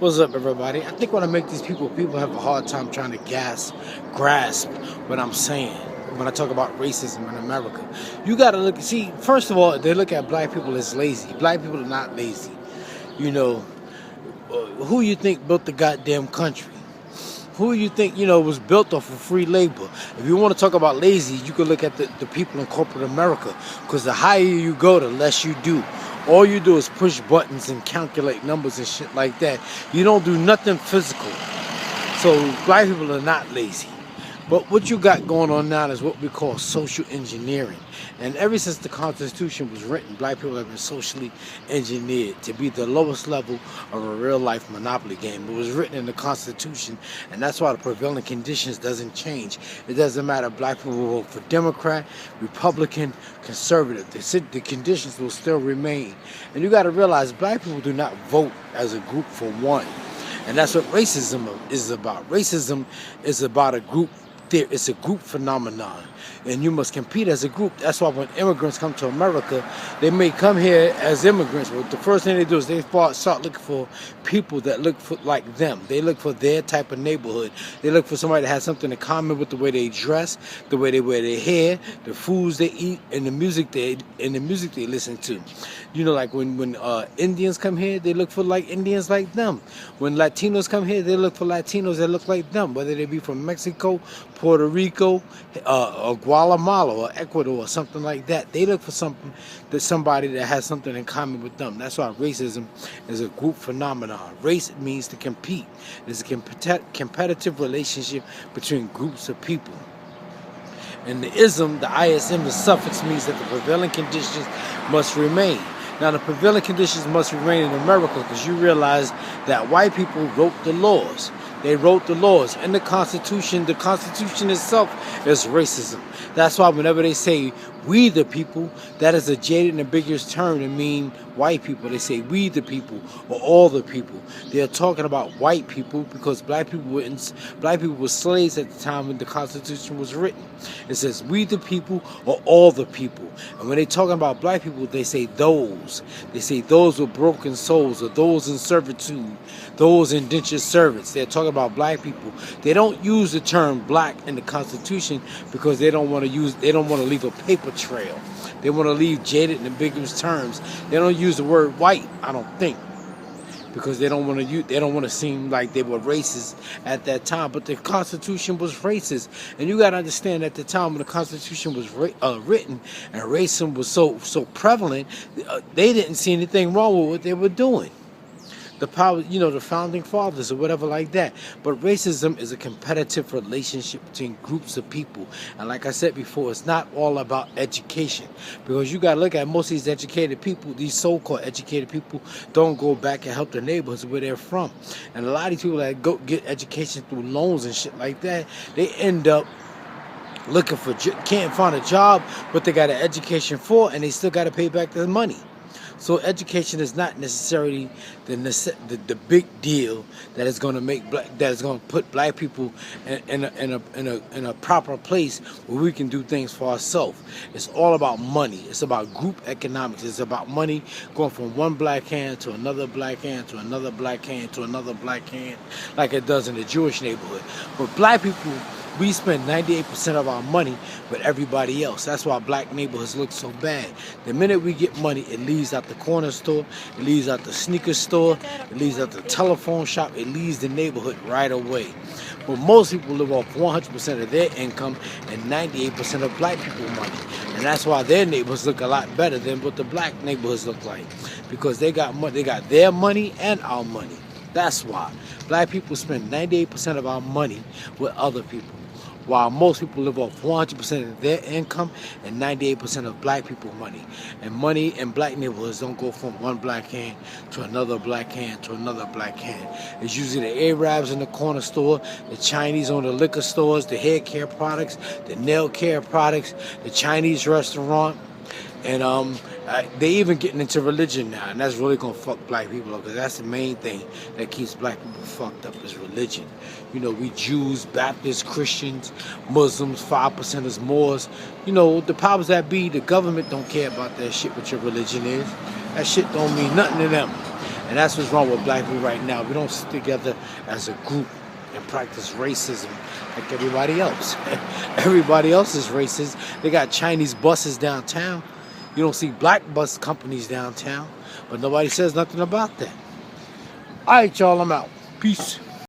What's up, everybody? I think when I make these people have a hard time trying to grasp what I'm saying when I talk about racism in America. You got to see, first of all, they look at black people as lazy. Black people are not lazy. You know, who you think built the goddamn country? Who you think, was built off of free labor? If you want to talk about lazy, you can look at the people in corporate America. Because the higher you go, the less you do. All you do is push buttons and calculate numbers and shit like that. You don't do nothing physical. So black people are not lazy. But what you got going on now is what we call social engineering. And ever since the Constitution was written, black people have been socially engineered to be the lowest level of a real-life monopoly game. It was written in the Constitution, and that's why the prevailing conditions doesn't change. It doesn't matter if black people vote for Democrat, Republican, conservative. The conditions will still remain. And you got to realize black people do not vote as a group for one. And that's what racism is about. Racism is about a group. It's a group phenomenon, and you must compete as a group. That's why when immigrants come to America, they may come here as immigrants, but the first thing they do is they start looking for people that look like them. They look for their type of neighborhood. They look for somebody that has something in common with the way they dress, the way they wear their hair, the foods they eat, and the music they listen to. Like when Indians come here, they look for like Indians like them. When Latinos come here, they look for Latinos that look like them, whether they be from Mexico, Puerto Rico, or Guatemala, or Ecuador, or something like that. They look for somebody that has something in common with them. That's why racism is a group phenomenon. Race means to compete. It's a competitive relationship between groups of people. And the ism, the suffix means that the prevailing conditions must remain. Now, the prevailing conditions must remain in America because you realize that white people wrote the laws. They wrote the laws. In the Constitution itself is racism. That's why whenever they say we the people, that is a jaded and ambiguous term to mean white people. They say we the people or all the people. They're talking about white people because black people were slaves at the time when the Constitution was written. It says we the people or all the people. And when they talking about black people, they say those. They say those with broken souls or those in servitude, those indentured servants. They're talking about black people. They don't use the term black in the Constitution because they don't want to leave a paper trail. They want to leave jaded and ambiguous terms. They don't use the word white, I don't think, because they don't want to seem like they were racist at that time. But the Constitution was racist, and you got to understand at the time when the Constitution was written and racism was so prevalent, they didn't see anything wrong with what they were doing. The power, the founding fathers or whatever like that. But racism is a competitive relationship between groups of people. And like I said before, it's not all about education. Because you got to look at most of these educated people, these so-called educated people, don't go back and help their neighborhoods where they're from. And a lot of these people that go get education through loans and shit like that, they end up looking for, can't find a job, but they got an education for, and they still got to pay back their money. So education is not necessarily the big deal that is going to put black people in a proper place where we can do things for ourselves. It's all about money. It's about group economics. It's about money going from one black hand to another black hand to another black hand to another black hand, like it does in the Jewish neighborhood. But black people, we spend 98% of our money with everybody else. That's why black neighborhoods look so bad. The minute we get money, it leaves out the corner store, it leaves out the sneaker store, it leaves out the telephone shop, it leaves the neighborhood right away. But most people live off 100% of their income and 98% of black people's money. And that's why their neighborhoods look a lot better than what the black neighborhoods look like. Because they got money, they got their money and our money. That's why black people spend 98% of our money with other people, while most people live off 100% of their income and 98% of black people's money. And money in black neighborhoods don't go from one black hand to another black hand to another black hand. It's usually the Arabs in the corner store, the Chinese on the liquor stores, the hair care products, the nail care products, the Chinese restaurant. And they even getting into religion now, and that's really gonna fuck black people up, because that's the main thing that keeps black people fucked up is religion. We Jews, Baptists, Christians, Muslims, 5%ers, Moors. The powers that be, the government don't care about that shit, what your religion is. That shit don't mean nothing to them. And that's what's wrong with black people right now. We don't sit together as a group and practice racism like everybody else. Everybody else is racist. They got Chinese buses downtown. You don't see black bus companies downtown, but nobody says nothing about that. All right, y'all, I'm out. Peace.